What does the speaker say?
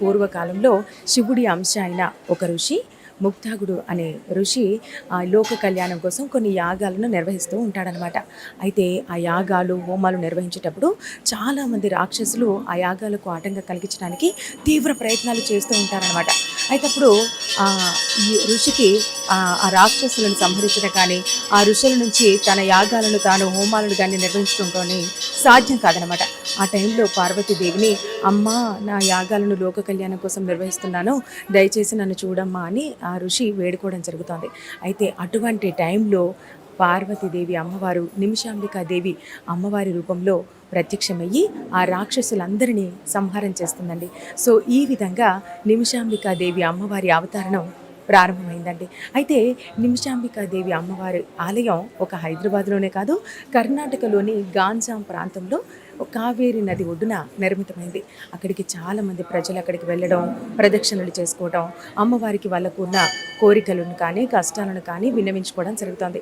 పూర్వకాలంలో శివుడి అంశ అయిన ఒక ఋషి ముక్తాగుడు అనే ఋషి లోక కళ్యాణం కోసం కొన్ని యాగాలను నిర్వహిస్తూ ఉంటాడనమాట. అయితే ఆ యాగాలు హోమాలు నిర్వహించేటప్పుడు చాలామంది రాక్షసులు ఆ యాగాలకు ఆటంకం కలిగించడానికి తీవ్ర ప్రయత్నాలు చేస్తూ ఉంటారనమాట. అయితే అప్పుడు ఆ, ఈ ఋషికి ఆ రాక్షసులను సంహరించడం కానీ ఆ ఋషుల నుంచి తన యాగాలను తాను హోమాలను కానీ నిర్వహించడం కానీ సాధ్యం కాదనమాట. ఆ టైంలో పార్వతీదేవిని, అమ్మా నా యాగాలను లోక కళ్యాణం కోసం నిర్వహిస్తున్నాను, దయచేసి నన్ను చూడమ్మా అని ఆ ఋషి వేడుకోవడం జరుగుతుంది. అయితే అటువంటి టైంలో పార్వతీదేవి అమ్మవారు నిమిషాంబికాదేవి అమ్మవారి రూపంలో ప్రత్యక్షమయ్యి ఆ రాక్షసులందరినీ సంహారం చేస్తుందండి. సో ఈ విధంగా నిమిషాంబికాదేవి అమ్మవారి అవతారణం ప్రారంభమైందండి. అయితే నిమిషాంబికాదేవి అమ్మవారి ఆలయం ఒక హైదరాబాద్లోనే కాదు, కర్ణాటకలోని గాంజాం ప్రాంతంలో కావేరీ నది ఒడ్డున నిర్మితమైంది. అక్కడికి చాలామంది ప్రజలు అక్కడికి వెళ్ళడం, ప్రదక్షిణలు చేసుకోవడం, అమ్మవారికి వాళ్ళకు ఉన్న కోరికలను కానీ కష్టాలను కానీ విన్నవించుకోవడం జరుగుతుంది.